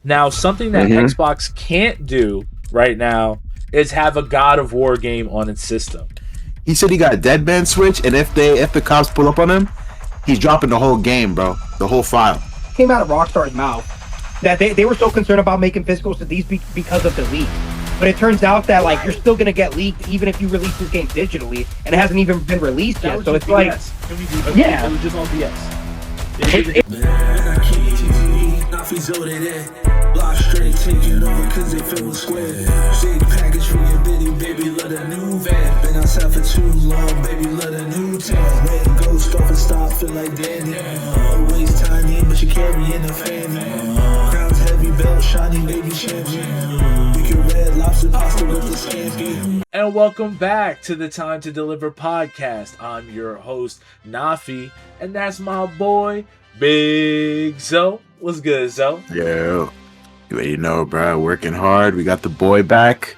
Now, something that Xbox can't do right now is have a God of War game on its system. He said he got a dead man switch, and if the cops pull up on him, he's dropping the whole game, bro. The whole file. Came out of RockStar's mouth that they were so concerned about making physicals to these because of the leak. But it turns out that like you're still gonna get leaked even if you release this game digitally, and it hasn't even been released yet. So it's BS. like, Yeah, it was just all BS. Block straight, take it over cause they feel square. Big package for your bitty, baby, let a new van. Been outside for too long, baby, let a new tan. Red ghost off and stop, feel like Danny. Always tiny, but you carry in the family. Crown's heavy, belt shiny, baby champion. We can red lobster pasta with the scampi. And welcome back to the Time to Deliver podcast. I'm your host, Nafi, and that's my boy, Big Zo. What's good, Zo? Yo. You already know, bro. Working hard. We got the boy back.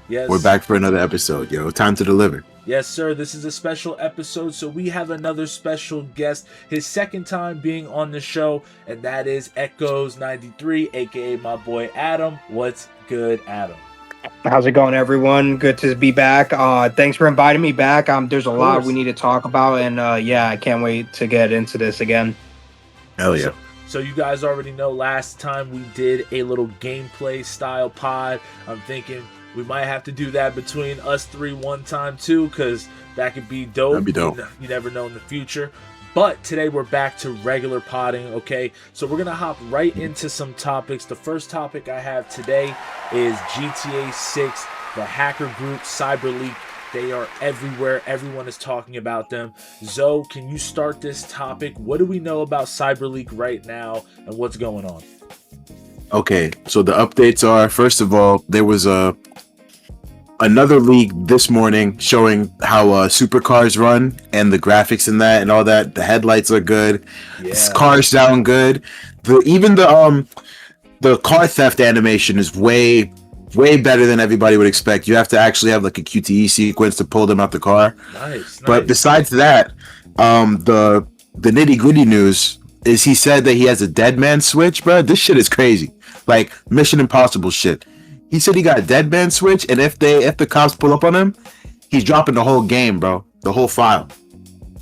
Yes. We're back for another episode, yo. Time to deliver. Yes, sir. This is a special episode, so we have another special guest. His second time being on the show, and that is Echoes93, aka my boy Adam. What's good, Adam? how's it going, everyone? Good to be back. Thanks for inviting me back. There's a lot we need to talk about, and yeah, I can't wait to get into this again. Hell yeah. So you guys already know last time we did a little gameplay style pod. I'm thinking we might have to do that between us three one time too, because that could be dope. That'd be dope. You never know in the future. But today we're back to regular podding, okay? So we're going to hop right into some topics. The first topic I have today is GTA 6, the hacker group Cyberleek. They are everywhere. Everyone is talking about them. Zo, can you start this topic? What do we know about Cyberleek right now and what's going on? Okay, so the updates are, first of all, there was another leak this morning showing how supercars run and the graphics in that and all that. The headlights are good. Yeah. Cars sound good. Even the car theft animation is way better than everybody would expect. You have to actually have like a QTE sequence to pull them out the car. Nice. But besides that, the nitty gritty news is he said that he has a dead man switch, bro. This shit is crazy. Like Mission Impossible shit. He said he got a dead man switch, and if the cops pull up on him, he's dropping the whole game, bro. The whole file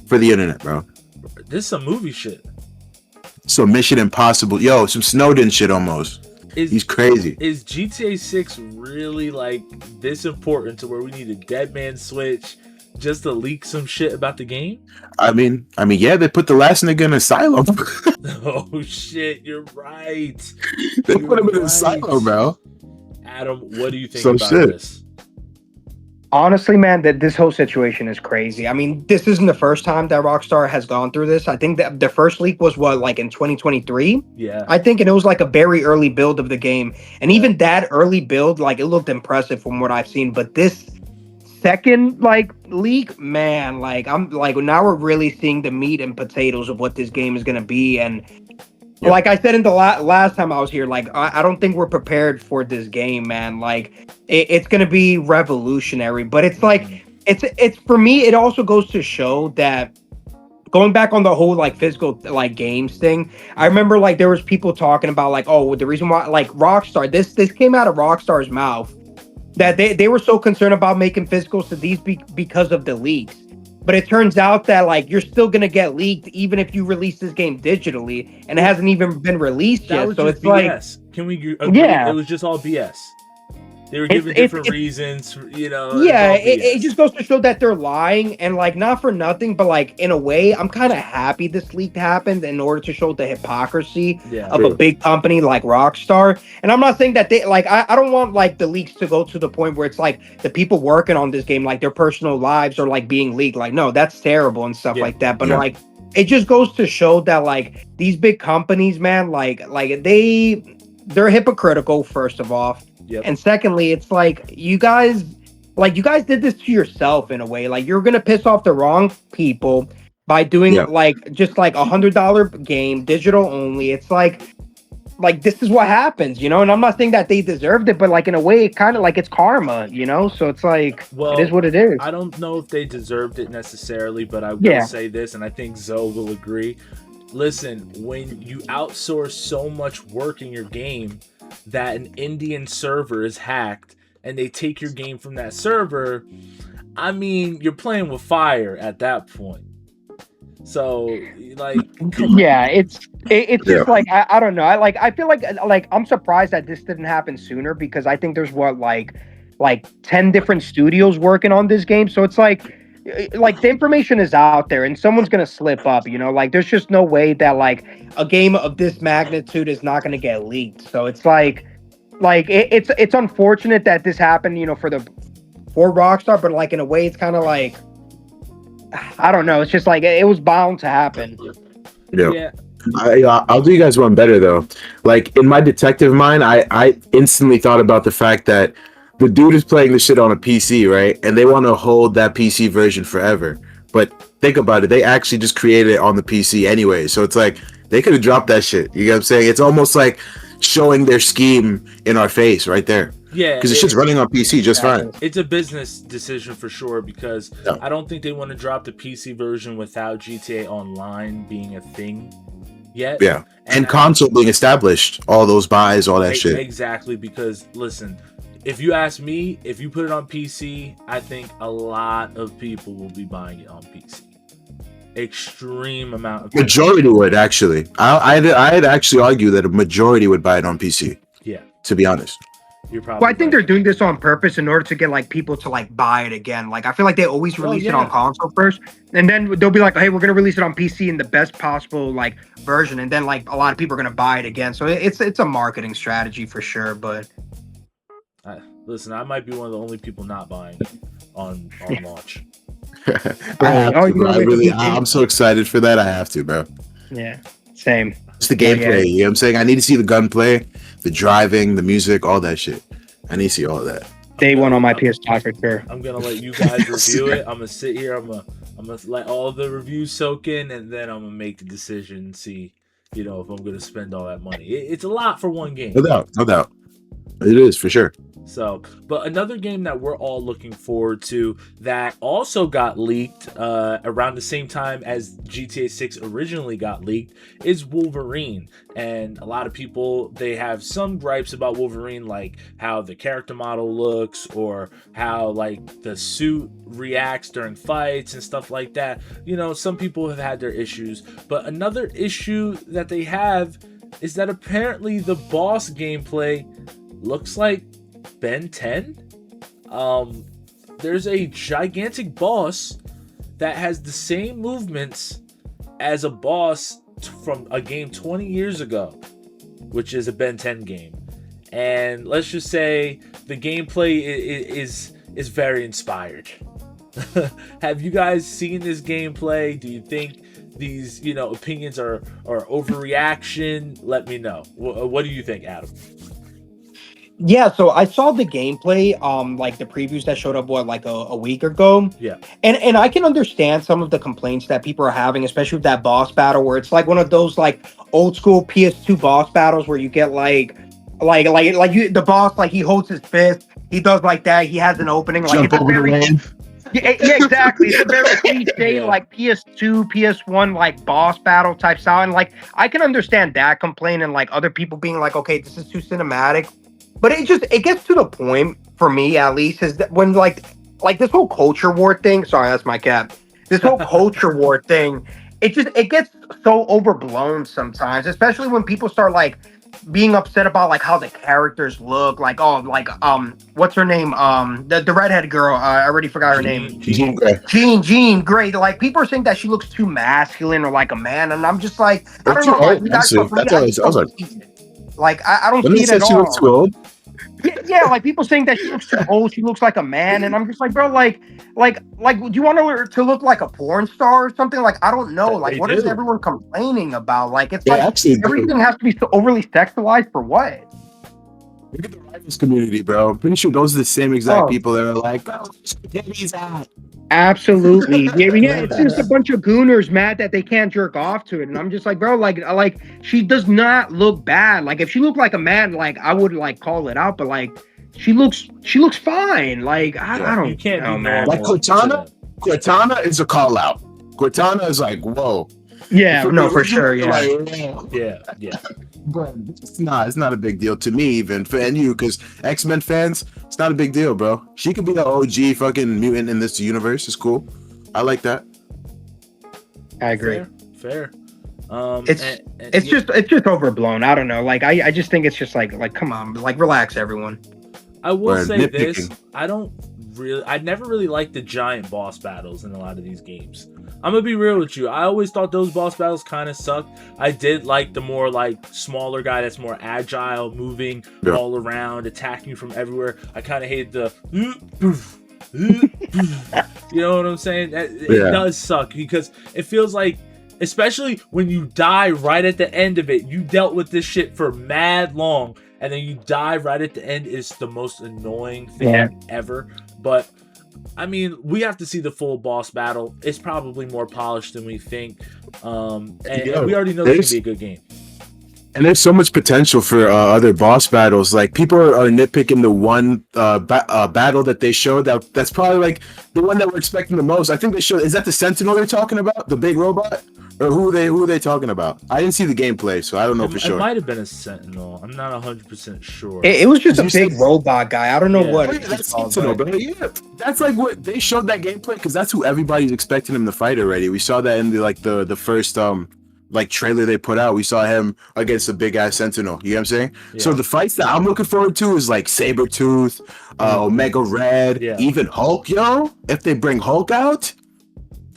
for the internet, bro. This is some movie shit. So Mission Impossible, yo, some Snowden shit almost. He's crazy. Is GTA 6 really like this important to where we need a dead man switch just to leak some shit about the game? I mean, yeah, they put the last nigga in asylum. Oh shit, you're right. They put him in asylum, bro. Adam, what do you think about this? Honestly, man, that this whole situation is crazy. I mean, this isn't the first time that Rockstar has gone through this. I think that the first leak was like in 2023. Yeah. I think, and it was like a very early build of the game. And even that early build, like it looked impressive from what I've seen. But this second like leak, man, like I'm like now we're really seeing the meat and potatoes of what this game is gonna be. And like I said in the last time I was here, like I don't think we're prepared for this game, man. Like it's gonna be revolutionary, but it's like it's for me. It also goes to show that going back on the whole like physical like games thing. I remember like there was people talking about like, oh, the reason why like Rockstar this came out of Rockstar's mouth that they were so concerned about making physicals to these because of the leaks. But it turns out that like you're still gonna get leaked even if you release this game digitally, and it hasn't even been released yet. So it's BS. like, can we agree? Yeah, it was just all BS. They were giving different reasons, you know. Yeah, it just goes to show that they're lying, and like not for nothing, but like in a way, I'm kind of happy this leak happened in order to show the hypocrisy of a big company like Rockstar. And I'm not saying that they like I don't want like the leaks to go to the point where it's like the people working on this game, like their personal lives are like being leaked. Like, no, that's terrible and stuff like that. But like it just goes to show that like these big companies, man, like they're hypocritical, first of all. Yep. And secondly, it's like you guys did this to yourself in a way. Like you're gonna piss off the wrong people by doing like just like $100 game, digital only. It's like this is what happens, you know. And I'm not saying that they deserved it, but like in a way, it kind of like it's karma, you know. So it's like it is what it is. I don't know if they deserved it necessarily, but I will say this, and I think Zoe will agree. listen, when you outsource so much work in your game that an Indian server is hacked and they take your game from that server, I mean, you're playing with fire at that point. So, like, yeah, it's just like I don't know. I feel like I'm surprised that this didn't happen sooner, because I think there's like 10 different studios working on this game. So it's like the information is out there and someone's gonna slip up, you know. Like there's just no way that like a game of this magnitude is not gonna get leaked. So it's it's unfortunate that this happened, you know, for Rockstar, but like in a way it's kind of like, I don't know. It's just like it was bound to happen. yeah. I'll do you guys one better though. Like in my detective mind, I instantly thought about the fact that the dude is playing the shit on a PC, right? And they want to hold that PC version forever. But think about it, they actually just created it on the PC anyway. So it's like they could have dropped that shit. You know what I'm saying? It's almost like showing their scheme in our face right there. Yeah, because it's just running on PC just fine. It's a business decision for sure, because I don't think they want to drop the PC version without GTA Online being a thing yet. Yeah, and console being established, all those buys, all that shit. Exactly, because listen, if you ask me, if you put it on PC, I think a lot of people will be buying it on PC. Extreme amount of people. Majority would actually. I'd actually argue that a majority would buy it on PC. Yeah, to be honest. You're probably well, I think they're doing this on purpose in order to get like people to like buy it again. Like I feel like they always release it on console first, and then they'll be like, "Hey, we're gonna release it on PC in the best possible like version," and then like a lot of people are gonna buy it again. So it's a marketing strategy for sure. But listen, I might be one of the only people not buying it on launch. I'm so excited for that. I have to, bro. Yeah, same. It's the gameplay. You know what I'm saying? I need to see the gunplay, the driving, the music, all that shit. I need to see all of that. Day one on my PS5 for sure. I'm gonna let you guys review it. I'm gonna sit here. I'm gonna let all the reviews soak in, and then I'm gonna make the decision and see, you know, if I'm gonna spend all that money. It's a lot for one game. No doubt. It is for sure. So, but another game that we're all looking forward to that also got leaked around the same time as GTA 6 originally got leaked is Wolverine. And a lot of people, they have some gripes about Wolverine, like how the character model looks or how like the suit reacts during fights and stuff like that. You know, some people have had their issues, but another issue that they have is that apparently the boss gameplay looks like Ben 10. There's a gigantic boss that has the same movements as a boss from a game 20 years ago, which is a Ben 10 game. And let's just say the gameplay is very inspired. Have you guys seen this gameplay? Do you think these, you know, opinions are overreaction? Let me know. What do you think, Adam? Yeah, so I saw the gameplay, like the previews that showed up like a week ago. Yeah, and I can understand some of the complaints that people are having, especially with that boss battle, where it's like one of those like old school PS2 boss battles where you get the boss, like he holds his fist, he does like that, he has an opening, like jump over the lane. Yeah, exactly. It's a very cliche, like PS2, PS1, like boss battle type style, and like I can understand that complaint and like other people being like, okay, this is too cinematic. But it gets to the point, for me at least, is that when like this whole culture war thing, sorry, that's my cat. This whole culture war thing, it gets so overblown sometimes, especially when people start like being upset about like how the characters look, like what's her name? The redhead girl, I already forgot her name. Jean Grey. Like people are saying that she looks too masculine or like a man, and I'm just like, I don't know. Like, I don't see it at all. She looks too old. Yeah, like people saying that she looks too old, she looks like a man, and I'm just like, bro, like, do you want her to look like a porn star or something? Like, I don't know. Like, what is everyone complaining about? Like, it's like everything has to be so overly sexualized for what? Look at the rivals community, bro. I'm pretty sure those are the same exact people that are like, oh, titties out. Absolutely. Yeah, it's just a bunch of gooners mad that they can't jerk off to it. And I'm just like, bro, like she does not look bad. Like if she looked like a man, like I would like call it out, but like she looks fine. Like I don't you can't know, be man. Like Cortana is a call out. Cortana is like, whoa. Yeah, From no, the for sure. original, Yeah. like, Yeah. but it's not a big deal to me, even for and you, because X-Men fans, it's not a big deal, bro. She could be the OG fucking mutant in this universe. It's cool. I like that. I agree. Fair. It's it's just overblown. I don't know. Like I just think it's just like come on, like relax, everyone. I will We're say this: nitpicking. I never really liked the giant boss battles in a lot of these games. I'm gonna be real with you. I always thought those boss battles kind of sucked. I did like the more like smaller guy that's more agile, moving all around, attacking you from everywhere. I kind of hated the. You know what I'm saying? It does suck because it feels like, especially when you die right at the end of it, you dealt with this shit for mad long, and then you die right at the end is the most annoying thing ever. But I mean, we have to see the full boss battle. It's probably more polished than we think, and we already know it's gonna be a good game. And there's so much potential for other boss battles. Like people are nitpicking the one battle that they showed that's probably like the one that we're expecting the most. I think they showed. Is that the Sentinel they're talking about? The big robot? Or who are they talking about? I didn't see the gameplay, so I don't know for sure. It might have been a Sentinel. I'm not 100% sure. It was just a big robot guy. I don't know what. That's Sentinel, bro. Yeah, that's like what they showed that gameplay because that's who everybody's expecting him to fight already. We saw that in the first like trailer they put out. We saw him against a big ass Sentinel. You know what I'm saying? Yeah. So the fights that I'm looking forward to is like Sabretooth, Omega Red, even Hulk, yo. If they bring Hulk out,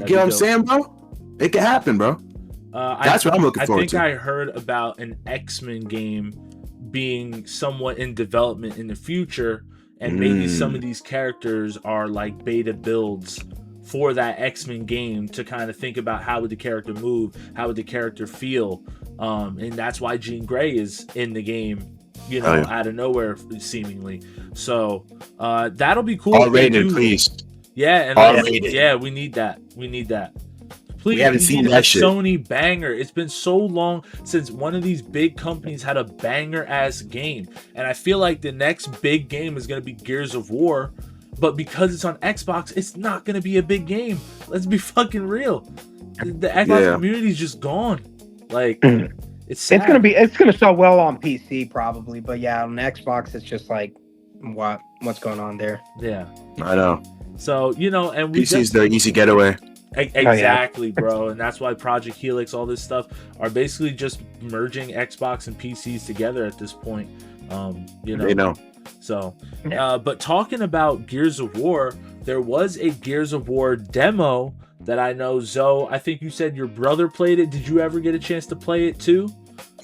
you know what I'm saying, bro? It can happen, bro. That's what I'm looking forward to. I think I heard about an X-Men game being somewhat in development in the future, and maybe some of these characters are like beta builds for that X-Men game to kind of think about how would the character move, how would the character feel, and that's why Jean Grey is in the game, you know, out of nowhere seemingly. So that'll be cool. R-rated, please. Yeah, and we need that. Please, we haven't seen that shit. Sony banger. It's been so long since one of these big companies had a banger ass game, and I feel like the next big game is gonna be Gears of War, but because it's on Xbox, it's not gonna be a big game. Let's be fucking real. The Xbox community is just gone. Like it's sad. It's gonna sell well on PC probably, but yeah, on Xbox it's just like what's going on there. Yeah, I know. So you know, and PC's the easy getaway. Exactly, bro, and that's why Project Helix, all this stuff, are basically just merging Xbox and PCs together at this point. You know, they know. So, but talking about Gears of War, there was a Gears of War demo that I know, Zoe. I think you said your brother played it. Did you ever get a chance to play it too?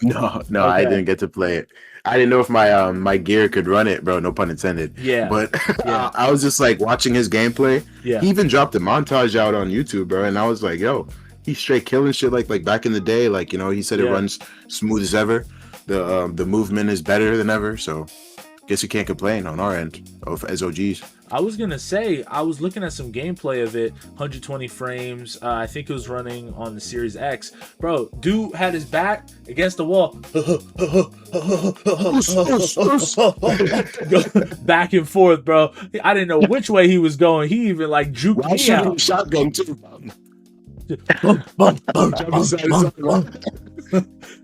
No, okay. I didn't get to play it. I didn't know if my my gear could run it, bro. No pun intended. Yeah. But I was just like watching his gameplay. Yeah. He even dropped a montage out on YouTube, bro, and I was like, yo, he's straight killing shit like back in the day. Like, you know, he said it runs smooth as ever. The movement is better than ever. So, guess you can't complain on our end as OGs. I was gonna say, I was looking at some gameplay of it, 120 frames. I think it was running on the Series X. Bro, dude had his back against the wall, back and forth, bro. I didn't know which way he was going. He even like juked me out. Shotgun too.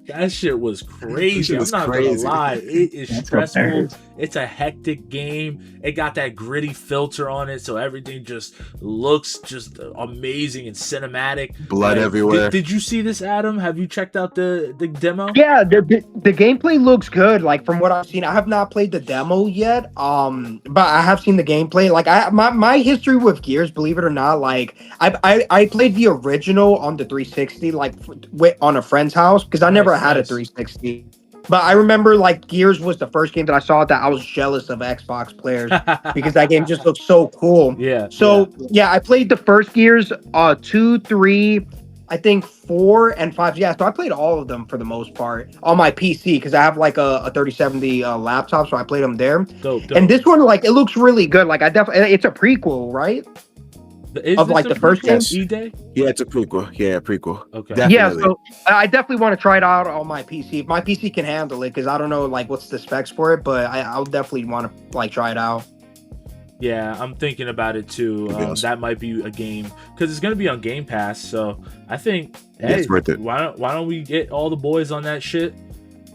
That shit was crazy. I'm not gonna lie. It is stressful. It's a hectic game. It got that gritty filter on it, so everything just looks just amazing and cinematic. Blood everywhere. Did you see this, Adam? Have you checked out the demo? Yeah, the gameplay looks good. Like from what I've seen, I have not played the demo yet. But I have seen the gameplay. Like my history with Gears, believe it or not, like I played the original on the 360, like on a friend's house because I never had a 360. But I remember like Gears was the first game that I saw that I was jealous of Xbox players because that game just looked so cool. Yeah. So yeah, I played the first Gears, 2, 3, I think 4 and 5. Yeah, so I played all of them for the most part on my PC because I have like a 3070 laptop, so I played them there. Dope. And this one, like, it looks really good. Like, it's a prequel, right? Of like the first game? E-Day? Yeah, it's a prequel. Yeah, prequel. Okay. Definitely. Yeah, so I definitely want to try it out on my PC. If my PC can handle it, because I don't know like what's the specs for it, but I'll definitely want to like try it out. Yeah, I'm thinking about it too. To be honest. That might be a game because it's gonna be on Game Pass. So I think, Yeah, hey, it's worth it. why don't we get all the boys on that shit?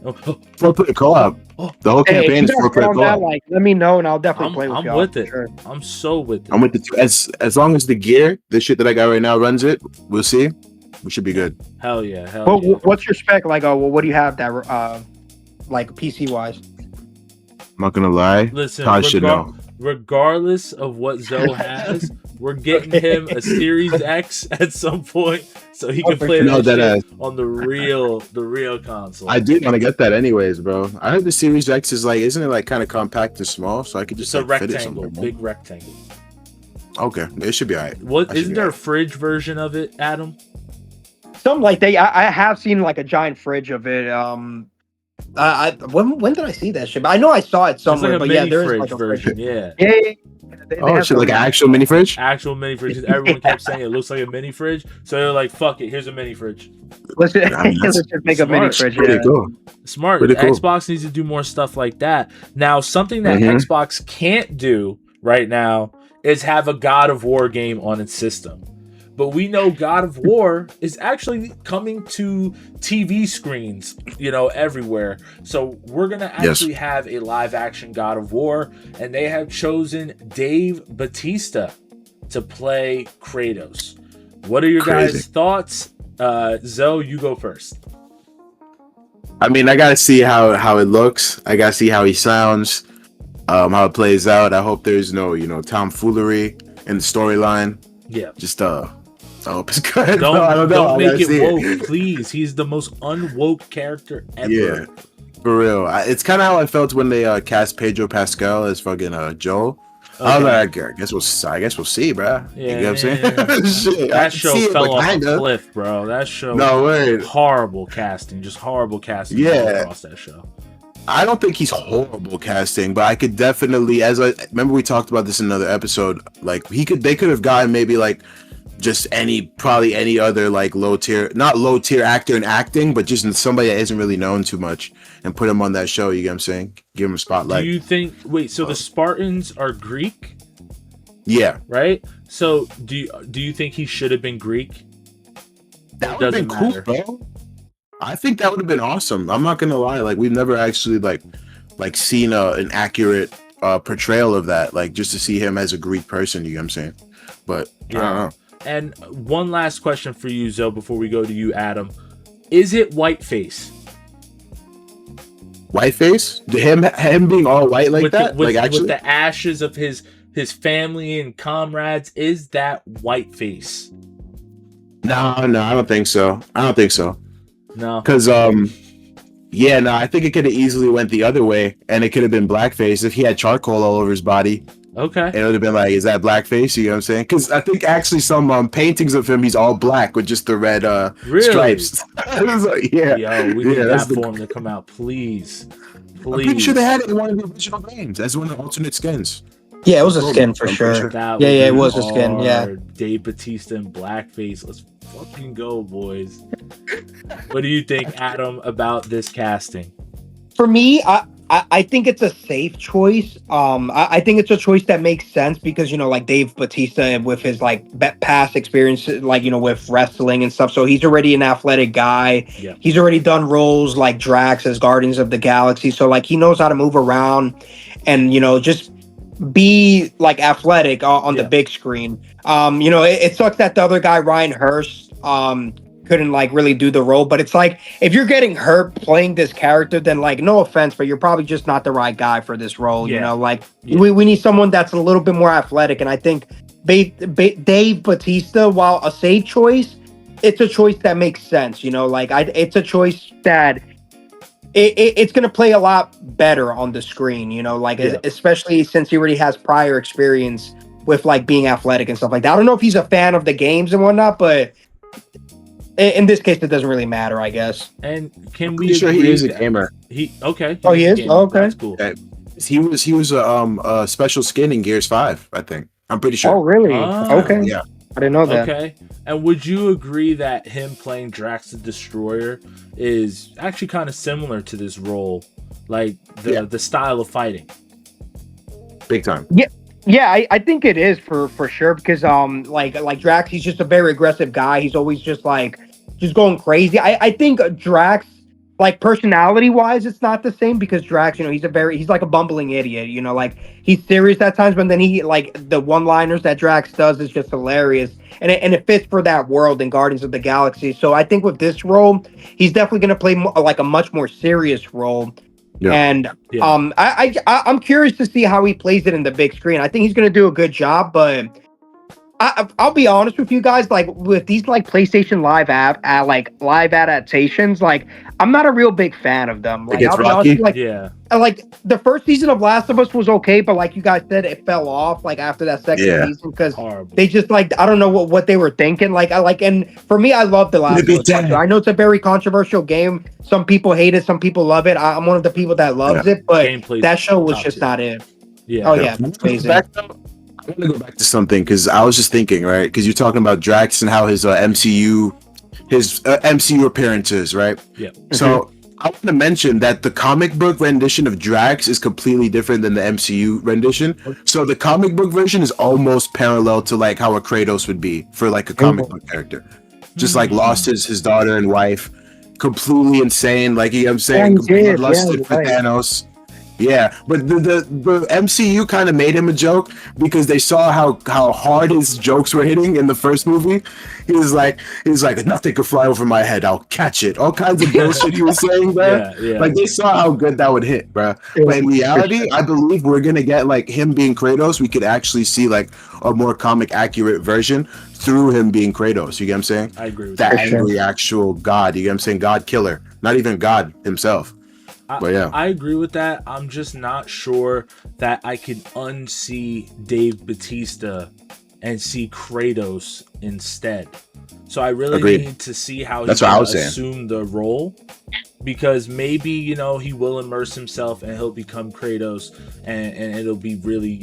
Oh, 4-player co-op. The whole Hey, if campaign you is guys 4-player on that, co-op. like, let me know and I'll definitely play with I'm y'all. with for it. Sure. I'm so with it. I'm with the two. As long as the gear, the shit that I got right now runs it, we'll see. We should be good. Hell yeah, hell Well, yeah. what's your spec? Like, what do you have that, like PC wise? I'm not gonna lie. Listen, Todd should know. regardless of what Zoe has, we're getting him a Series X at some point so he can play No, that that shit on the real console. I do want to get that anyways, bro. I heard the Series X is like, isn't it like kind of compact and small? So I could just It's a like, fit it rectangle, somewhere. big rectangle. Okay, it should be alright. What I should isn't be there a alright. fridge version of it, Adam? Something like that. I have seen like a giant fridge of it. When did I see that shit? But I know I saw it It's like somewhere. a But yeah, mini there is fridge like a version, fridge. yeah. Yeah. They Oh have shit, like an some- actual mini fridge? Actual mini fridges. Everyone kept saying it looks like a mini fridge, so they're like, "Fuck it, here's a mini fridge." Let's just, I mean, let's that's just make a mini smart. fridge. Pretty Yeah. cool. Smart. Pretty cool. Xbox needs to do more stuff like that. Now, something that Mhm. Xbox can't do right now is have a God of War game on its system. But we know God of War is actually coming to TV screens, everywhere. So we're going to actually have a live action God of War, and they have chosen Dave Bautista to play Kratos. What are your Crazy. guys' thoughts? Zoe, you go first. I mean, I gotta see how it looks. I gotta see how he sounds, how it plays out. I hope there's no, tomfoolery in the storyline. Yeah. Just I hope it's good. Don't, No, I don't know. don't I make gotta see it woke, please. He's the most unwoke character ever. Yeah, for real. It's kind of how I felt when they cast Pedro Pascal as fucking Joel. I was like, I guess we'll see, bro. Yeah, you know what I'm saying? yeah. Shit, I That can show see it, fell but off kinda. a cliff, bro. That show, No way. horrible casting, just horrible casting. Yeah. across that show. I don't think he's horrible casting, but I could definitely, remember we talked about this in another episode. Like they could have gotten maybe like just probably any other like not low tier actor in acting, but just somebody that isn't really known too much, and put him on that show. You get what I'm saying? Give him a spotlight. Do you think? Wait, so the Spartans are Greek, Yeah, right? So do you think he should have been Greek? that It would have been doesn't cool, matter. bro. I think that would have been awesome. I'm not gonna lie. Like we've never actually like seen an accurate portrayal of that. Like just to see him as a Greek person. You get what I'm saying? But I don't know. And one last question for you, Zoe, before we go to you, Adam. Is it whiteface? Whiteface? Him being all white like that? With actually? the ashes of his family and comrades, is that whiteface? No, I don't think so. No. Because I think it could have easily went the other way, and it could have been blackface if he had charcoal all over his body. Okay. It would have been like, is that blackface? You know what I'm saying? Because I think actually some paintings of him, he's all black with just the red Really? stripes. Like, yeah. Yo, we need that's that form to come out, please. I'm pretty sure they had it in one of the original games. That's one of the alternate skins. Yeah, it was a skin for I'm pretty sure. sure. That Yeah, would it be was a skin, yeah. hard. Dave Bautista in blackface. Let's fucking go, boys. What do you think, Adam, about this casting? For me, I think it's a safe choice. I think it's a choice that makes sense because like Dave Bautista with his like past experience, like with wrestling and stuff. So he's already an athletic guy. Yeah. He's already done roles like Drax as Guardians of the Galaxy. So like he knows how to move around, and just be like athletic on the big screen. It sucks that the other guy, Ryan Hurst, couldn't like really do the role, but it's like if you're getting hurt playing this character, then like no offense, but you're probably just not the right guy for this role. We need someone that's a little bit more athletic, and I think Dave Bautista, while a safe choice, it's a choice that makes sense. It's a choice that it's going to play a lot better on the screen. Especially since he already has prior experience with like being athletic and stuff like that. I don't know if he's a fan of the games and whatnot, but in this case, it doesn't really matter, I guess. And can I'm we pretty sure he agree is a that- gamer. Okay. Oh, he a is? gamer. Oh, okay. That's cool. Yeah. He was a special skin in Gears 5, I think. I'm pretty sure. Oh, really? Ah. Okay. Yeah. I didn't know that. Okay. And would you agree that him playing Drax the Destroyer is actually kind of similar to this role? Like the style of fighting? Big time. Yeah, I think it is for sure because like Drax, he's just a very aggressive guy. He's always just going crazy. I think Drax, like personality wise, it's not the same because Drax, he's like a bumbling idiot. Like he's serious at times, but then he like the one liners that Drax does is just hilarious, and it fits for that world in Guardians of the Galaxy. So I think with this role, he's definitely going to play like a much more serious role. Yeah. And Yeah. I'm curious to see how he plays it in the big screen. I think he's gonna do a good job, but I'll be honest with you guys. Like with these like PlayStation live adaptations, like I'm not a real big fan of them. Like gets I'll be honest, with you, like Yeah. like the first season of Last of Us was okay, but like you guys said, it fell off like after that second Yeah. season because Horrible. they just like I don't know what they were thinking. Like and for me, I love the Last of Us. I know it's a very controversial game. Some people hate it, some people love it. I'm one of the people that loves it, but Gameplay's that show was top just tier. not it. Yeah. Oh yeah, amazing. I want to go back to something because I was just thinking, right? Because you're talking about Drax and how his MCU appearances, right? Yeah. So I want to mention that the comic book rendition of Drax is completely different than the MCU rendition. So the comic book version is almost parallel to like how a Kratos would be for like a comic book character. Just like lost his daughter and wife, completely insane. Like I'm saying, bloodlusted for Thanos. Yeah, but the MCU kind of made him a joke because they saw how hard his jokes were hitting in the first movie. He was like nothing could fly over my head. I'll catch it. All kinds of bullshit he was saying, bro. Yeah. Like they saw how good that would hit, bro. But in reality, I believe we're gonna get like him being Kratos. We could actually see like a more comic accurate version through him being Kratos. You get what I'm saying? I agree with That that. angry actual god. You get what I'm saying? God killer. Not even God himself. But yeah, I agree with that. I'm just not sure that I can unsee Dave Bautista and see Kratos instead. So I really Agreed. need to see how That's he's what I gonna was saying. assume the role, because maybe he will immerse himself and he'll become Kratos and it'll be really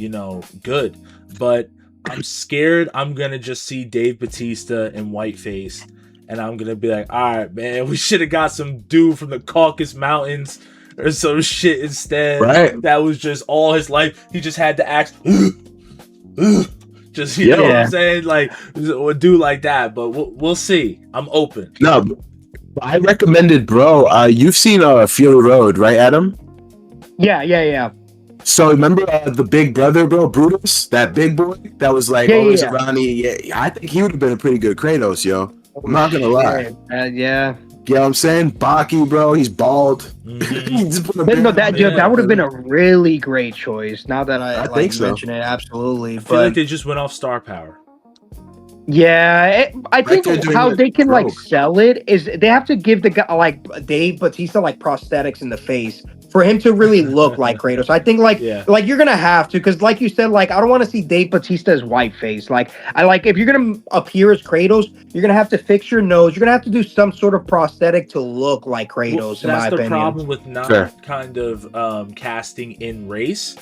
good. But I'm scared I'm gonna just see Dave Bautista in whiteface. And I'm gonna be like, all right, man, we should have got some dude from the Caucasus Mountains or some shit instead. Right. That was just all his life. He just had to act, just you know what I'm saying, like a dude like that. But we'll see. I'm open. No, but I recommended, bro. You've seen Fury Road, right, Adam? Yeah. So remember the big brother, bro, Brutus, that big boy that was like always around. I think he would have been a pretty good Kratos, yo. I'm not gonna lie. Yeah. You know what I'm saying? Baki, bro, he's bald. Mm-hmm. That would have been a really great choice. Now that I think so. mention it, absolutely. I feel like they just went off star power. Yeah, I think they're doing how it they can like broke. sell it is they have to give the guy like Dave Bautista like prosthetics in the face for him to really look like Kratos. I think like you're gonna have to, because like you said, like I don't want to see Dave Bautista's white face. Like if you're gonna appear as Kratos, you're gonna have to fix your nose. You're gonna have to do some sort of prosthetic to look like Kratos. Well, in my that's the opinion. problem with not kind of casting in race,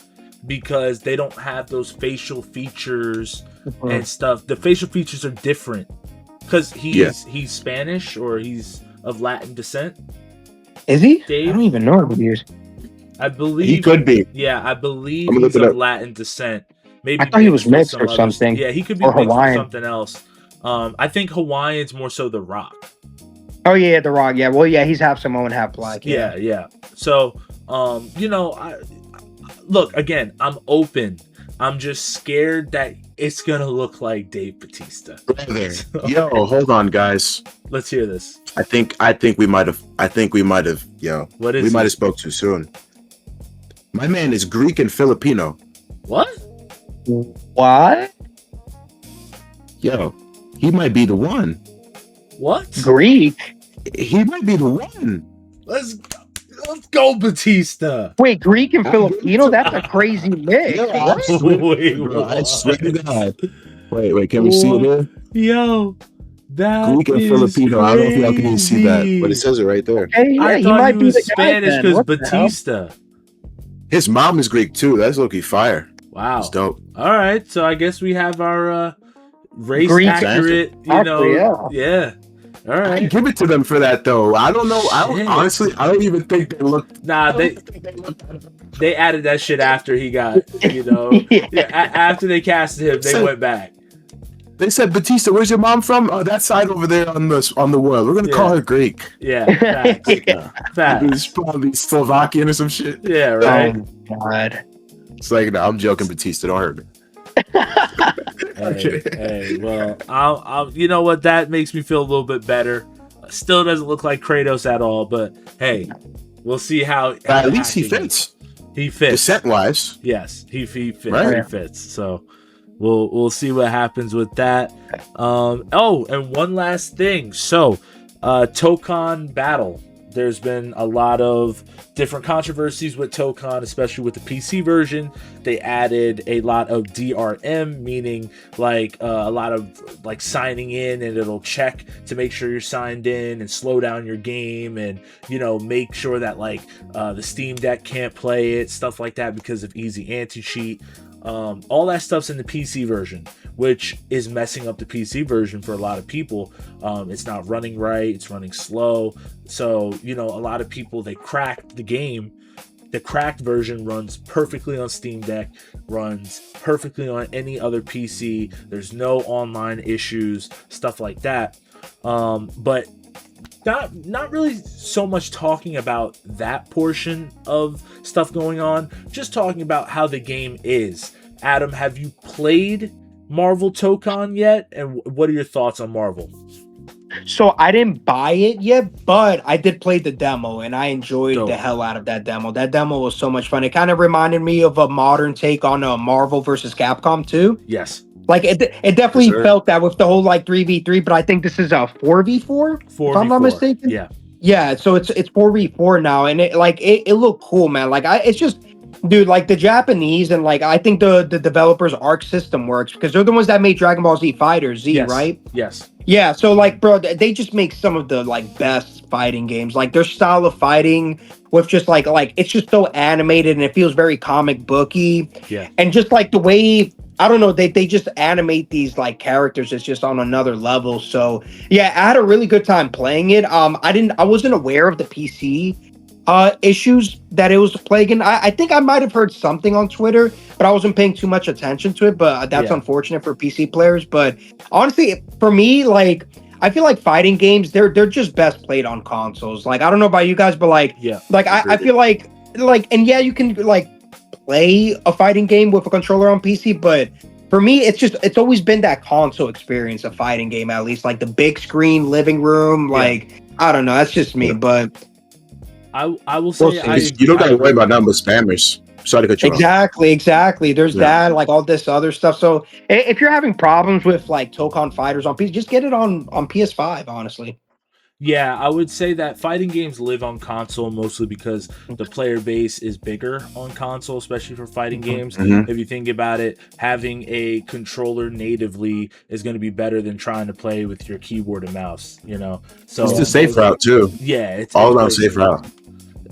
because they don't have those facial features and stuff. The facial features are different because he's Spanish or he's of Latin descent. Is he? Dave? I don't even know who he is. I believe He could be. Yeah, I believe I'm gonna he's look it of up. Latin descent. Maybe I thought he was with mixed some or others. something. Yeah, he could be Or mixed Hawaiian. with something else. I think Hawaiian's more so The Rock. Oh yeah, The Rock. Yeah, well, yeah, he's half Samoan, half black. Yeah. So, I look again. I'm open. I'm just scared that it's gonna look like Dave Bautista. Yo, hold on, guys. Let's hear this. I think we might have. Yo, What is we might it? have spoke too soon. My man is Greek and Filipino. What? What? Yo, he might be the one. What? Greek? He might be the one. Let's go, Batista. Wait, Greek and I Filipino? think so. That's a crazy mix. Yo, I What? swear, Wait, bro, I what? swear to God. Wait, can we see it here? Yo, that Greek and is Filipino. I don't know if y'all can even see that, crazy. but it says it right there. Hey, yeah, I he thought might he be was the guy Spanish then. because What the hell? Batista. His mom is Greek too. That's low-key fire. Wow. It's dope. All right, so I guess we have our race Greek accurate, actor, yeah. All I right. give it to them for that though. I don't know. Shit. I don't even think they looked. Nah, they added that shit after he got, after they casted him, they went back. They said, Batista, where's your mom from? Oh, that side over there on the world. We're gonna call her Greek. Yeah, facts. Facts. He's probably Slovakian or some shit. Yeah, right. Oh God. It's like, no, I'm joking, Batista. Don't hurt me. Hey, well, I'll, you know what? That makes me feel a little bit better. Still doesn't look like Kratos at all, but hey, we'll see how. At least he fits. He fits. Descent wise. Yes, he fits. Right. He fits. So we'll see what happens with that. Oh, and one last thing. So, Tokon Battle. There's been a lot of different controversies with Tokon, especially with the PC version. They added a lot of DRM, meaning like a lot of like signing in, and it'll check to make sure you're signed in and slow down your game, and make sure that like the Steam Deck can't play it, stuff like that because of easy anti-cheat. All that stuff's in the PC version, which is messing up the PC version for a lot of people. It's not running right, it's running slow. So, a lot of people, they cracked the game. The cracked version runs perfectly on Steam Deck, runs perfectly on any other PC. There's no online issues, stuff like that. But not really so much talking about that portion of stuff going on, just talking about how the game is. Adam, have you played Marvel Tokon yet? And what are your thoughts on Marvel? So I didn't buy it yet, but I did play the demo and I enjoyed Dope. the hell out of that demo. That demo was so much fun. It kind of reminded me of a modern take on Marvel versus Capcom 2. Yes. Like it definitely Yes, sir. felt that with the whole like 3v3, but I think this is a 4v4, if I'm not mistaken. Yeah. Yeah, so it's 4v4 now, and it looked cool, man. Like it's just, dude, like the Japanese, and like I think the developers' Arc system works because they're the ones that made Dragon Ball Z Fighter Z, Yes. right? Yes. Yeah, so like, bro, they just make some of the like best fighting games. Like their style of fighting with just like it's just so animated and it feels very comic booky. Yeah. And just like the way, I don't know, they just animate these like characters. It's just on another level. So yeah, I had a really good time playing it. I wasn't aware of the PC issues that it was plaguing. I think I might have heard something on Twitter, but I wasn't paying too much attention to it. But that's unfortunate for PC players. But honestly, for me, like I feel like fighting games, they're just best played on consoles. Like I don't know about you guys, but like I feel like and yeah, you can like play a fighting game with a controller on PC, but for me, it's always been that console experience, a fighting game, at least like the big screen living room. Like I don't know, that's just me, but I will say you don't gotta worry about nothing but spammers. Sorry to cut you off. Exactly. There's that, like all this other stuff. So if you're having problems with like Tokon Fighters on PC, just get it on PS5, honestly. Yeah, I would say that fighting games live on console mostly because the player base is bigger on console, especially for fighting games. If you think about it, having a controller natively is going to be better than trying to play with your keyboard and mouse, So It's the safe route too. Yeah, it's all around safe route.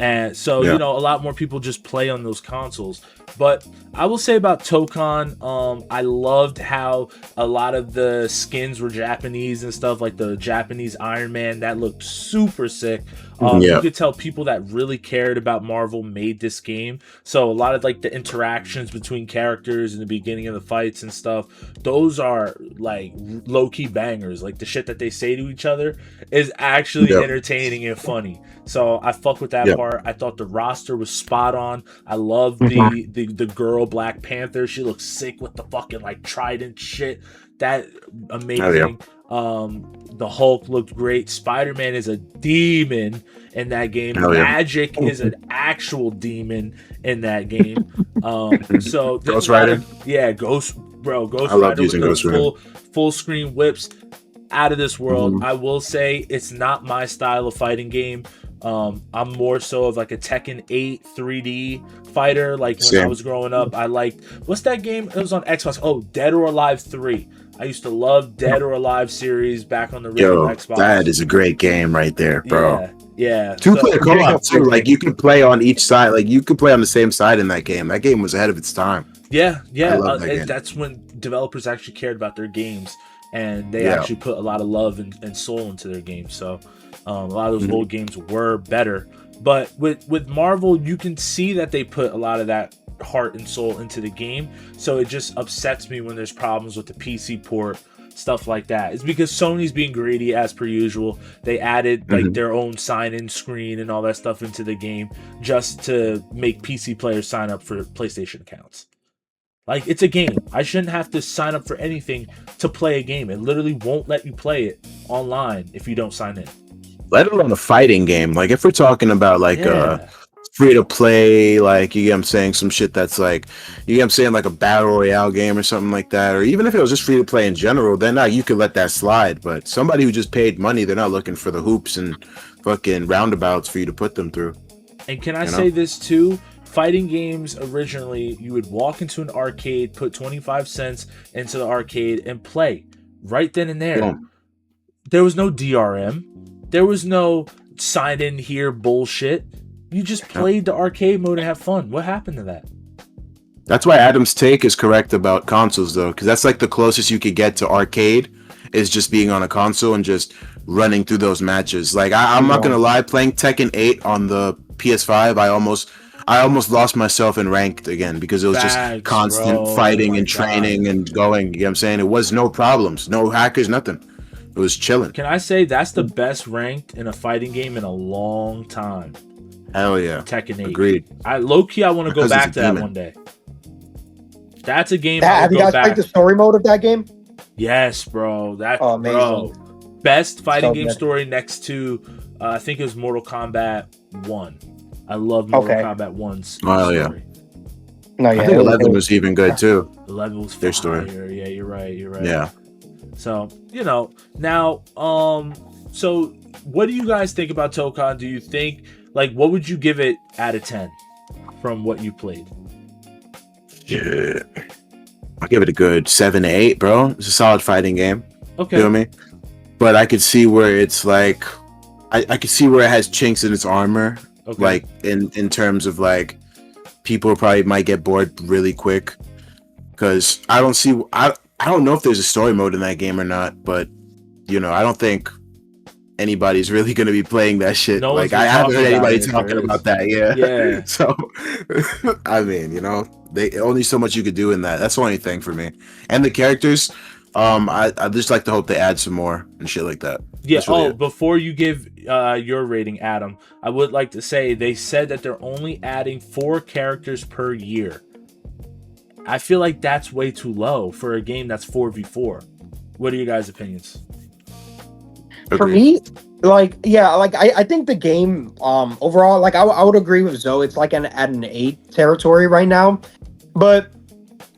And so, a lot more people just play on those consoles. But I will say about Tokon, I loved how a lot of the skins were Japanese and stuff, like the Japanese Iron Man. That looked super sick. You could tell people that really cared about Marvel made this game. So a lot of like the interactions between characters in the beginning of the fights and stuff, those are like low-key bangers. Like the shit that they say to each other is actually entertaining and funny. So I fuck with that part. I thought the roster was spot on. I love the girl Black Panther. She looks sick with the fucking like trident shit. That amazing. The Hulk looked great. Spider-Man is a demon in that game. Magic is an actual demon in that game. So Ghost Rider. Ghost I love using Ghost Rider. Full screen whips, out of this world. I will say it's not my style of fighting game. I'm more so of like a Tekken 8 3D fighter. Like when I was growing up, I liked, what's that game? It was on Xbox. Oh, Dead or Alive 3. I used to love Dead or Alive series back on the original Xbox. That is a great game right there, bro. Yeah. Two-player co-op too. Like you can play on each side. Like you could play on the same side in that game. That game was ahead of its time. Yeah. I love that game. That's when developers actually cared about their games. and they actually put a lot of love and soul into their games. So a lot of those old games were better. But with Marvel, you can see that they put a lot of that heart and soul into the game. So it just upsets me when there's problems with the PC port, stuff like that. It's because Sony's being greedy as per usual. They added like their own sign-in screen and all that stuff into the game just to make PC players sign up for PlayStation accounts. Like, it's a game. I shouldn't have to sign up for anything to play a game. It literally won't let you play it online if you don't sign in. Let alone a fighting game. Like, if we're talking about like free to play, like, you get what I'm saying, some shit that's like, you get what I'm saying, like a battle royale game or something like that, or even if it was just free to play in general, then you could let that slide. But somebody who just paid money, they're not looking for the hoops and fucking roundabouts for you to put them through. And can I say this too? Fighting games, originally, you would walk into an arcade, put 25 cents into the arcade, and play right then and there. Yeah. There was no DRM. There was no sign in here bullshit. You just played the arcade mode and have fun. What happened to that? That's why Adam's take is correct about consoles, though, because that's like the closest you could get to arcade is just being on a console and just running through those matches. Like, I'm not gonna lie, playing Tekken 8 on the PS5, I almost lost myself in ranked again because it was just constant fighting and training and going. You know what I'm saying? It was no problems, no hackers, nothing. It was chilling. Can I say that's the best ranked in a fighting game in a long time? Hell yeah. Tekken 8. Agreed. I want to go back to that one day. That's a game. Have you guys played the story mode of that game? Yes, bro. Amazing. Best fighting game story next to I think it was Mortal Kombat 1. I love Mortal Kombat 1's story. No, yeah. I think 11 was even good too. 11 was their story. Yeah, you're right. Yeah. So, now, so what do you guys think about Tokon? Do you think, like, what would you give it out of 10 from what you played? Yeah. I'll give it a good 7 to 8, bro. It's a solid fighting game. Okay. You know what I mean? But I could see where it's like, I could see where it has chinks in its armor. Okay. Like, in terms of, like, people probably might get bored really quick. Because I don't know if there's a story mode in that game or not, but I don't think anybody's really going to be playing that shit. No, like, I haven't heard anybody talking about that. Yeah. So, I mean, they only so much you could do in that. That's the only thing for me. And the characters, I just like to hope they add some more and shit like that. Yeah. Really before you give your rating, Adam, I would like to say they said that they're only adding 4 characters per year. I feel like that's way too low for a game that's 4v4. What are your guys' opinions? For me, I think the game overall, like, I would agree with Zoe. It's like at an 8 territory right now. But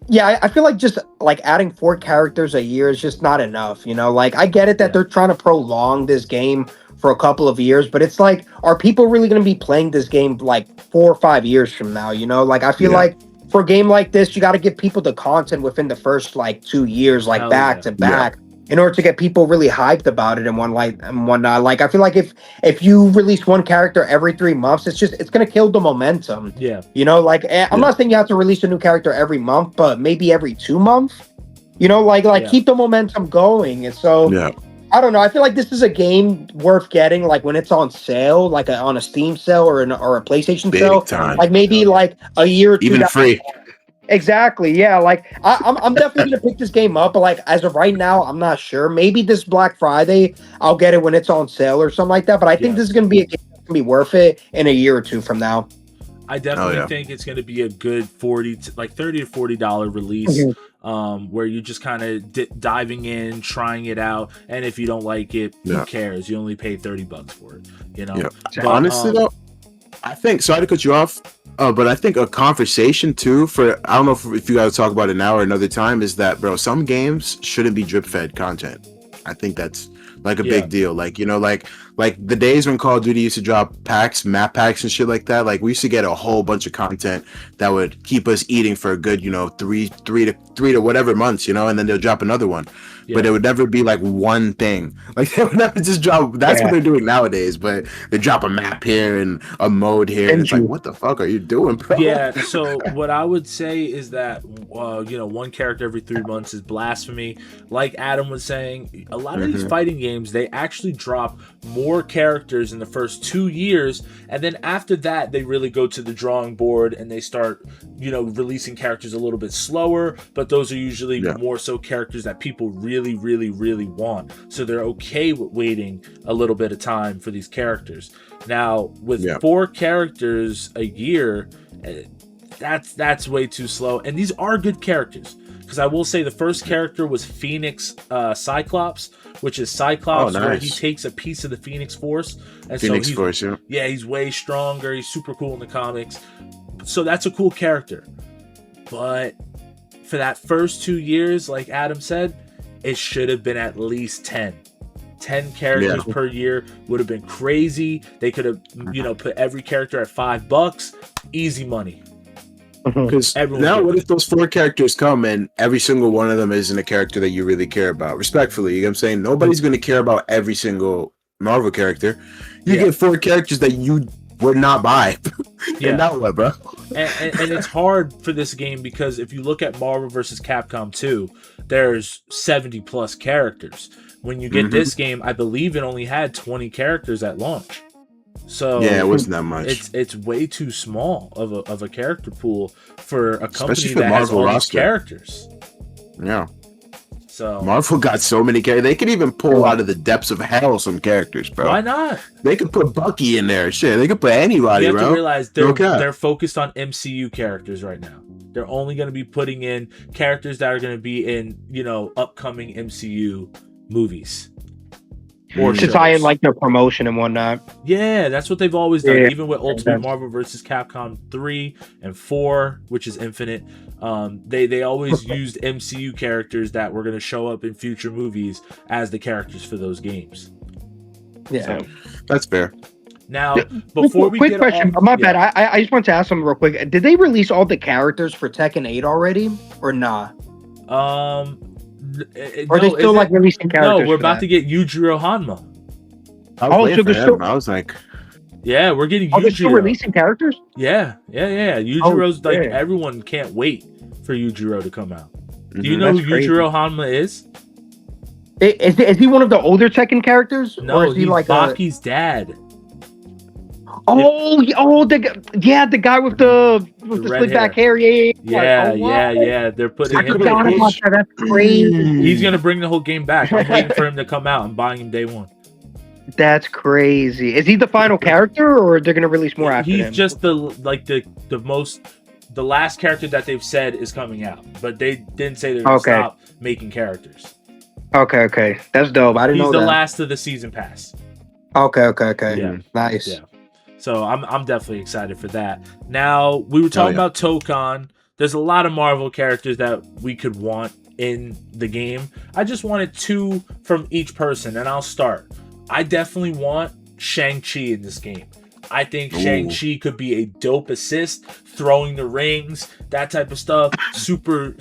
yeah, I feel like just like adding 4 characters a year is just not enough. Like, I get it that they're trying to prolong this game for a couple of years, but it's like, are people really going to be playing this game like 4 or 5 years from now? Like, I feel like for a game like this, you got to give people the content within the first like 2 years, like back to back, in order to get people really hyped about it and whatnot. Like, I feel like if you release one character every 3 months, it's gonna kill the momentum. Yeah. I'm not saying you have to release a new character every month, but maybe every 2 months. Keep the momentum going. And so I don't know. I feel like this is a game worth getting, like, when it's on sale, like on a Steam sale or a PlayStation sale. Time. Like, maybe like a year or 2. Even free. Exactly. Yeah. Like, I'm definitely gonna pick this game up, but like, as of right now, I'm not sure. Maybe this Black Friday I'll get it when it's on sale or something like that. But I think this is gonna be a game that's gonna be worth it in a year or 2 from now. I definitely think it's going to be a good $30 to $40 release, where you're just kind of diving in, trying it out, and if you don't like it, who cares? You only paid $30 for it, But, honestly, though, I think, sorry to cut you off, but I think a conversation too I don't know if you guys talk about it now or another time, is that, bro, some games shouldn't be drip fed content. I think that's like a big deal. Like, Like the days when Call of Duty used to drop packs, map packs and shit like that, like we used to get a whole bunch of content that would keep us eating for a good, three to whatever months, and then they'll drop another one. Yeah. But it would never be like one thing. Like they would never just drop. That's what they're doing nowadays. But they drop a map here and a mode here, and it's like, what the fuck are you doing, bro? Yeah. So what I would say is that one character every 3 months is blasphemy. Like Adam was saying, a lot of these fighting games, they actually drop more characters in the first 2 years, and then after that they really go to the drawing board and they start releasing characters a little bit slower, but those are usually more so characters that people really want, so they're okay with waiting a little bit of time for these characters. Now with 4 characters a year, that's way too slow, and these are good characters. Because I will say the first character was Phoenix Cyclops, which is Cyclops where he takes a piece of the Phoenix Force. And Phoenix so Force, yeah, he's way stronger. He's super cool in the comics. So that's a cool character. But for that first 2 years, like Adam said, it should have been at least 10. 10 characters per year would have been crazy. They could have, put every character at $5. Easy money. Because now, what if those 4 characters come and every single one of them isn't a character that you really care about? Respectfully, you know what I'm saying? Nobody's going to care about every single Marvel character. You get 4 characters that you would not buy. And now what, bro? And it's hard for this game because if you look at Marvel vs. Capcom 2, there's 70 plus characters. When you get this game, I believe it only had 20 characters at launch. So yeah, it wasn't that much. It's way too small of a character pool for a company Especially for that has Marvel all roster. these characters. Yeah. So Marvel got so many characters. They could even pull out of the depths of hell some characters, bro. Why not? They could put Bucky in there. Shit, they could put anybody, You have bro. to realize they're focused on MCU characters right now. They're only going to be putting in characters that are going to be in, upcoming MCU movies. Or to tie in like their promotion and whatnot. Yeah, that's what they've always done. Even with Ultimate Marvel vs. Capcom 3 and 4, which is Infinite, they always used MCU characters that were going to show up in future movies as the characters for those games. Yeah, so, that's fair. Now, before we quick get question, my bad. I just want to ask them real quick. Did they release all the characters for Tekken 8 already, or nah? Or are they still like releasing characters? No, we're about to get Yujiro Hanma. I was like, yeah, we're getting Yujiro. Are they still releasing characters? Yeah. Yujiro's everyone can't wait for Yujiro to come out. Do you know who Yujiro Hanma is? Is he one of the older Tekken characters? No, or is he like Baki's dad. The guy with the slick back hair. Yeah. They're putting him. That's crazy. He's gonna bring the whole game back. I'm waiting for him to come out. I'm buying him day one. That's crazy. Is he the final character, or they're gonna release more after him? He's just the last character that they've said is coming out, but they didn't say they're gonna stop making characters. Okay. That's dope. I didn't know that. He's the last of the season pass. Okay. Yeah. Nice. Yeah. So I'm definitely excited for that. Now, we were talking about Tokon. There's a lot of Marvel characters that we could want in the game. I just wanted 2 from each person, and I'll start. I definitely want Shang-Chi in this game. I think Shang-Chi could be a dope assist, throwing the rings, that type of stuff. Super,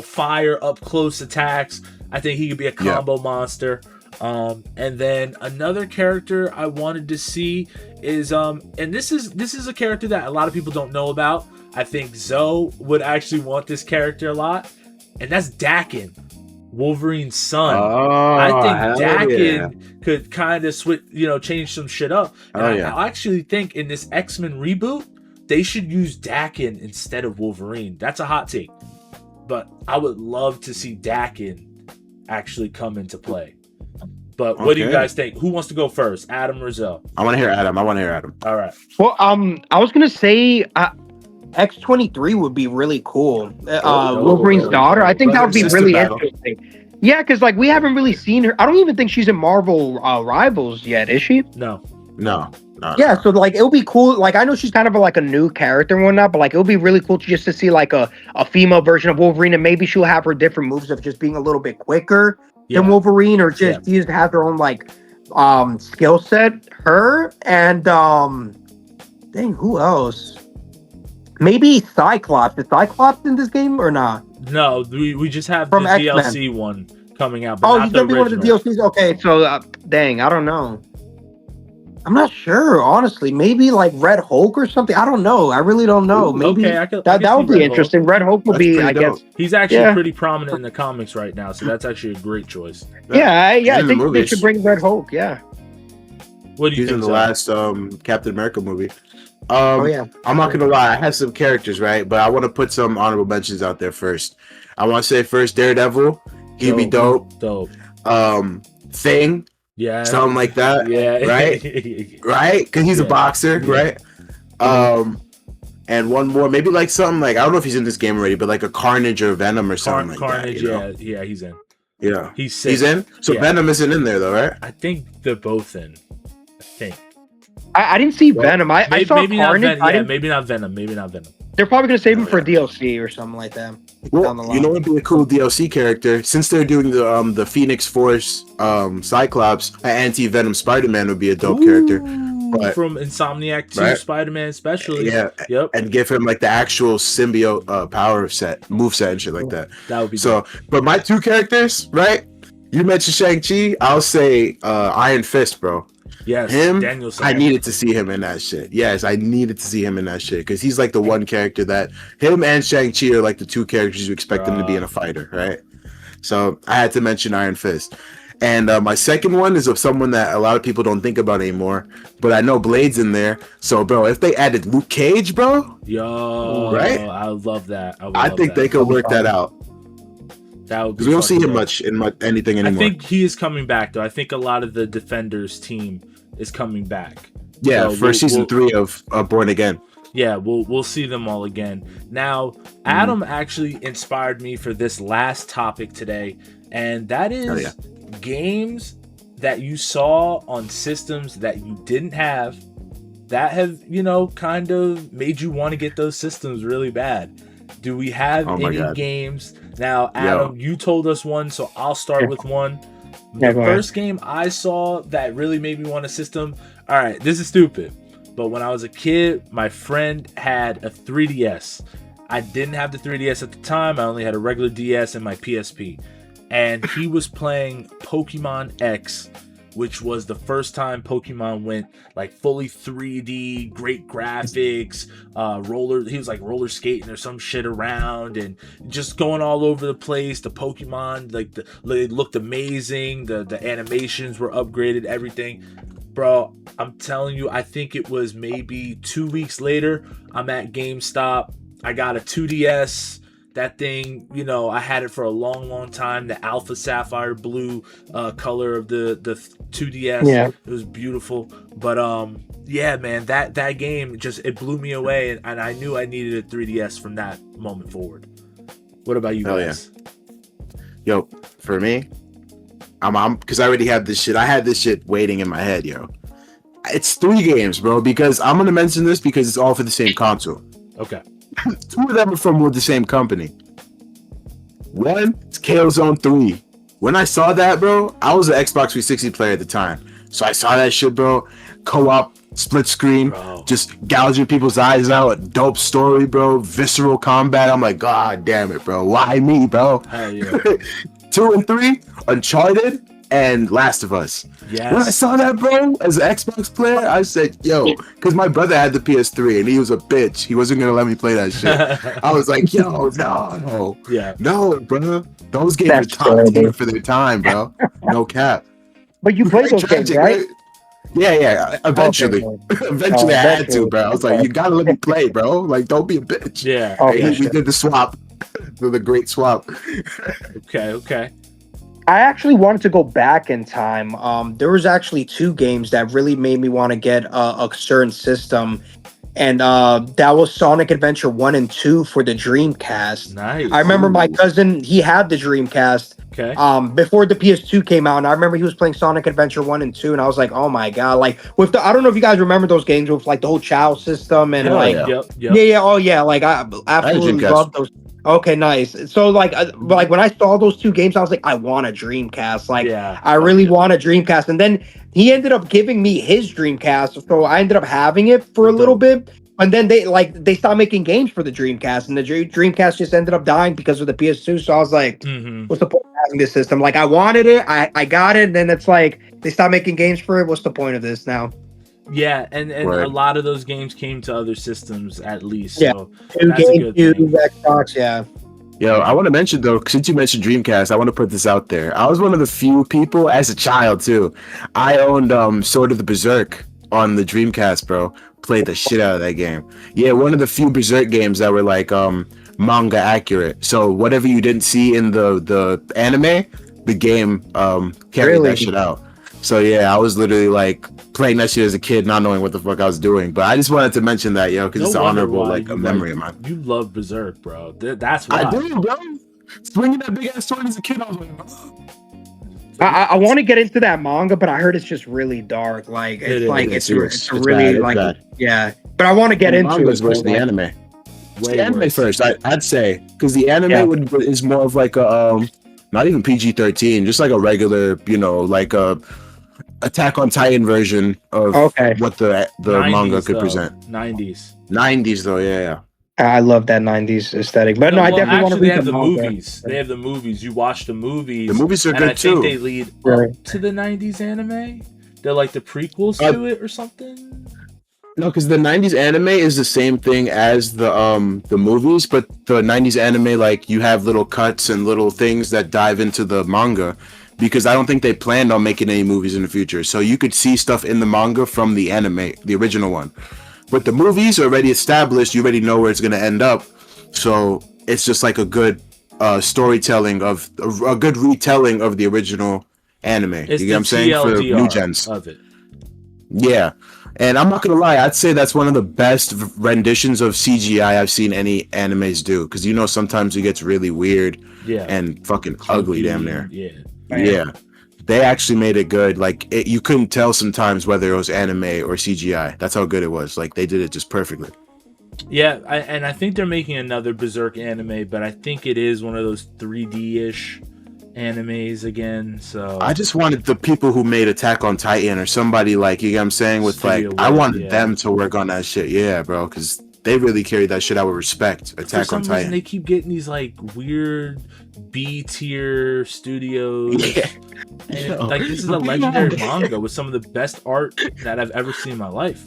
fire up close attacks. I think he could be a combo monster. And then another character I wanted to see is and this is a character that a lot of people don't know about. I think Zoe would actually want this character a lot, and that's Dakin, Wolverine's son. I think Dakin could kind of switch, change some shit up. And I actually think in this X-Men reboot, they should use Dakin instead of Wolverine. That's a hot take, but I would love to see Dakin actually come into play. But what do you guys think? Who wants to go first, Adam or Zoe? I want to hear Adam. All right. Well, I was gonna say X-23 would be really cool. Wolverine's daughter. I think that would be really interesting. Yeah, because we haven't really seen her. I don't even think she's in Marvel Rivals yet, is she? No. Yeah, so it would be cool. I know she's kind of a new character and whatnot, but it would be really cool just to see a female version of Wolverine, and maybe she'll have her different moves of just being a little bit quicker than Wolverine, or just have her own skill set. Her and dang, who else? Maybe Cyclops. Is Cyclops in this game or not? No, we just have From the X-Men. DLC one coming out, but Oh, not he's the gonna be one of the original. DLCs. Okay, so dang, I don't know. I'm not sure, honestly. Maybe like Red Hulk or something. I don't know. I really don't know. Ooh, Maybe okay, I could that see would be Red Hulk. interesting. Red Hulk would That's be, pretty I guess. dope. He's actually Yeah. pretty prominent in the comics right now, so that's actually a great choice. Yeah, I in the think they movies. should bring Red Hulk. Yeah. What do you He's think? in the Zach? last Captain America movie. Oh yeah. I'm not gonna lie, I have some characters, right? But I want to put some honorable mentions out there first. I want to say first Daredevil. He'd be dope. Dope. Thing, Yeah. something like that. Yeah. Right? Right? Because he's a Yeah. boxer, Yeah. right? And one more, maybe like something like, I don't know if he's in this game already, but like a Carnage or Venom or something like Carnage. that. You know? Yeah, he's in. Yeah. He's sick. He's in? So Yeah. Venom isn't in there though, right? I think they're both in. I think. I didn't see Venom. I saw maybe not Carnage. Venom. I Yeah, didn't, maybe not Venom. Maybe not Venom. they're probably gonna save him Oh, for yeah. DLC or something like that. down the Well, line. you know what'd be a cool DLC character? Since they're doing the Phoenix Force Cyclops, an anti-Venom Spider-Man would be a dope character. But- From Insomniac 2, Right. Spider-Man especially. Yeah, Yep. and give him like the actual symbiote power set, move set, and shit like that. That would be So, dope. but my two characters, right? You mentioned Shang-Chi. I'll say Iron Fist, bro. Yes. Him, Daniel I San. needed to see him in that shit. Yes, I needed to see him in that shit because he's like the one character that him and Shang-Chi are like the two characters you expect them to be in a fighter, right? So I had to mention Iron Fist. And my second one is of someone that a lot of people don't think about anymore, but I know Blade's in there. So, bro, if they added Luke Cage, bro, Yo, Right? I would love that. I think they could work that out That would be because we don't see fucking him dope. much in anything I anymore. think he is coming back though. I think a lot of the Defenders team is coming back. Yeah, So for season 3 of Born Again. Yeah, we'll see them all again. Now, Adam actually inspired me for this last topic today, and that is Oh, yeah. games that you saw on systems that you didn't have that have, kind of made you want to get those systems really bad. Do we have Oh my any God. games? Now, Adam, you told us one, so I'll start with one. Yeah, The go ahead. first game I saw that really made me want a system. All right, this is stupid. But when I was a kid, my friend had a 3DS. I didn't have the 3DS at the time. I only had a regular DS and my PSP. And he was playing Pokemon X, which was the first time Pokemon went like fully 3D, great graphics, he was like roller skating or some shit around and just going all over the place. The Pokemon, they looked amazing. The animations were upgraded, everything. Bro, I'm telling you, I think it was maybe 2 weeks later, I'm at GameStop. I got a 2DS. That thing, I had it for a long, long time. The Alpha Sapphire Blue color of the 2DS. Yeah. It was beautiful. But yeah, man, that game it blew me away, and I knew I needed a 3DS from that moment forward. What about you Hell guys? Yo, for me, I'm because I already have this shit. I had this shit waiting in my head, yo. It's 3 games, bro, because I'm gonna mention this because it's all for the same console. Okay. 2 of them are from the same company. One, it's Killzone 3. When I saw that, bro, I was an Xbox 360 player at the time. So I saw that shit, bro. Co-op, split screen, Bro. just gouging people's eyes out. Dope story, bro. Visceral combat. I'm like, God damn it, bro. Why me, bro? Hell yeah. 2 and 3, Uncharted and Last of Us. When I Yes. saw that, bro, as an Xbox player, I said, yo, because my brother had the PS3 and he was a bitch. He wasn't going to let me play that shit. I was like, yo, no. Yeah. No, bro. Those games That's are top tier terrible. for their time, bro. No cap. But you played those games, Tragic, right? Yeah. Eventually. Okay. Eventually, I had to, eventually. bro. I was like, you gotta let me play, bro. Like, don't be a bitch. Yeah. Okay. Hey, we did the swap. The great swap. Okay. I actually wanted to go back in time. There was actually 2 games that really made me want to get a certain system, and that was Sonic Adventure 1 and 2 for the Dreamcast. Nice. I remember my cousin, he had the Dreamcast Okay. before the PS2 came out, and I remember he was playing Sonic Adventure 1 and 2, and I was like, oh my god, like with I don't know if you guys remember those games with like the whole Chow system and Hell like yeah. Yep. yeah, oh yeah, like I absolutely Dreamcast. love those. Okay, nice. So like when I saw those two games, I was like, I want a Dreamcast. Like Yeah, I really want a Dreamcast. And then he ended up giving me his Dreamcast, so I ended up having it for a little dope. bit. And then they stopped making games for the Dreamcast, and the Dreamcast just ended up dying because of the PS2. So I was like, Hmm. what's the point of having this system? Like I wanted it, I got it, and then it's like they stopped making games for it. What's the point of this now? Yeah, and a Right. lot of those games came to other systems at least. Yeah. So Two that's a good GameCube, thing. Xbox, yeah. Yo, I want to mention though, since you mentioned Dreamcast, I want to put this out there. I was one of the few people as a child too. I owned Sword of the Berserk on the Dreamcast, bro. Played the shit out of that game. Yeah, one of the few Berserk games that were like manga accurate. So whatever you didn't see in the anime, the game carried Really? that shit out. So yeah, I was literally like playing that shit as a kid, not knowing what the fuck I was doing. But I just wanted to mention that, yo, because No it's wonder honorable, why like you a memory of mine. You love Berserk, bro. That's why. I do, bro. Swinging that big ass sword as a kid, I was like, oh. I want to get into that manga, but I heard it's just really dark. Like It it's like is. it's It's really bad, it's like bad. yeah. But I want to get The into manga's it. worse than the Like, anime. It's Way the anime worse. first, I'd say, because the anime Yeah. is more of like a not even PG-13, just like a regular, like a Attack on Titan version of Okay. what the 90s, manga could though. present. 90s. 90s though, yeah. I love that '90s aesthetic, but no, I well, definitely want to actually, they read have the the manga. movies. They have the movies. You watch the movies. The movies are and good I think too. they lead Right. up to the 90s anime. They're like the prequels to it or something. No, because the '90s anime is the same thing as the movies, but the '90s anime, like, you have little cuts and little things that dive into the manga, because I don't think they planned on making any movies in the future. So you could see stuff in the manga from the anime, the original one. But the movies are already established. You already know where it's gonna end up. So it's just like a good storytelling of a good retelling of the original anime. It's you get the what I'm saying? For TLDR new gens. of it. Yeah. And I'm not gonna lie, I'd say that's one of the best renditions of CGI I've seen any animes do. Because sometimes it gets really weird Yeah. and fucking ugly, damn near. Yeah. Yeah, they actually made it good. Like you couldn't tell sometimes whether it was anime or CGI. That's how good it was. Like they did it just perfectly. Yeah, and I think they're making another Berserk anime, but I think it is one of those 3D-ish animes again. So I just wanted the people who made Attack on Titan or somebody like, you get what I'm saying, with like, Studio I Web, wanted yeah. them to work on that shit. Yeah, bro, because they really carried that shit out with respect. for Attack some on reason Titan. they keep getting these like weird B-tier studios. Yeah. And like this is a legendary manga with some of the best art that I've ever seen in my life.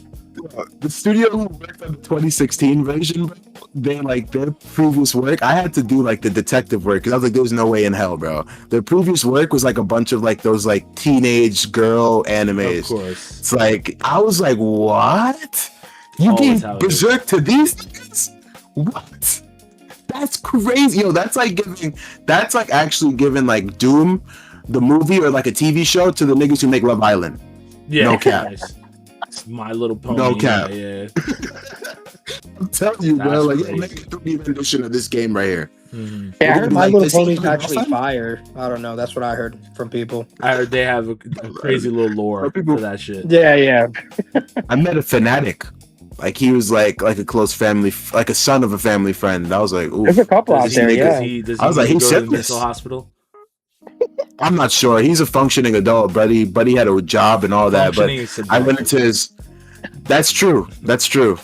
The studio who worked on the 2016 version, bro, they like their previous work. I had to do like the detective work because I was like, there's no way in hell, bro. Their previous work was like a bunch of like those like teenage girl animes. Of course. It's like I was like, what? You Always gave how it is. Berserk to these niggas? What? That's crazy. Yo, that's like actually giving like Doom, the movie, or like a TV show to the niggas who make Love Island. Yeah, No cap. nice. My Little Pony. No cap. Yeah. I'm telling you, bro. That's Like, yo, crazy. make a 3D rendition of this game right here. Mhm. Yeah, I We're gonna heard be My like, Little this is Pony's the actually awesome. fire. I don't know. That's what I heard from people. I heard they have a crazy little lore People- for that shit. Yeah. I met a fanatic. Like he was like a close family, like a son of a family friend. I was like, There's a oof. couple out Does there. he, Yeah. does I was he like, go he to said the this. mental hospital? I'm not sure. He's a functioning adult, buddy. Buddy had a job and all that. But Functioning is I went into his. That's true. That's true.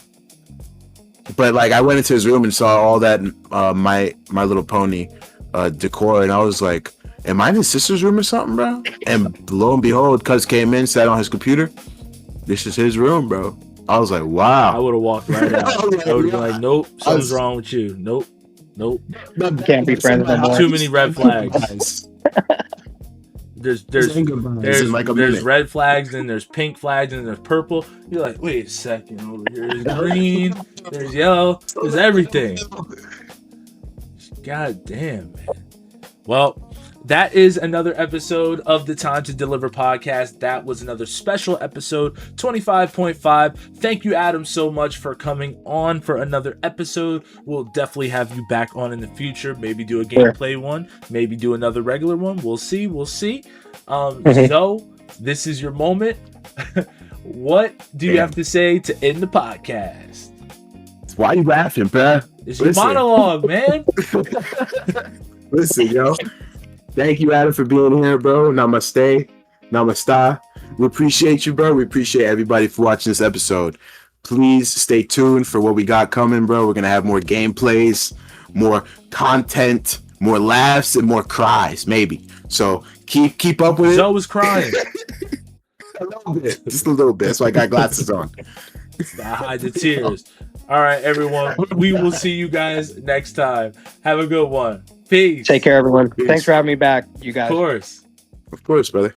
But like, I went into his room and saw all that My Little Pony decor, and I was like, "Am I in his sister's room or something, bro?" And lo and behold, Cuz came in, sat on his computer. This is his room, bro. I was like, I "Wow." would have walked right out. I would have been like, nope, I something's was- wrong with you. Nope. Can't be friends no more. Too many red flags. There's Minute. red flags, then there's pink flags, and there's purple. You're like, wait a second, over here is green, there's yellow, there's everything. God damn, man. Well, that is another episode of the Time to Deliver podcast. That was another special episode, 25.5. Thank you, Adam, so much for coming on for another episode. We'll definitely have you back on in the future. Maybe do a gameplay one, maybe do another regular one. We'll see. So, this is your moment. What do you have to say to end the podcast? Why you laughing, bruh? It's your Listen. monologue, man. Listen, yo. Thank you, Adam, for being here, bro. Namaste. Namaste. We appreciate you, bro. We appreciate everybody for watching this episode. Please stay tuned for what we got coming, bro. We're going to have more gameplays, more content, more laughs, and more cries, maybe. So keep up with it. Joe was crying. A little bit. Just a little bit. That's why I got glasses on. I hide the tears. All right, everyone. We will see you guys next time. Have a good one. Peace. Take care, everyone. Peace. Thanks for having me back, you guys. Of course. Of course, brother.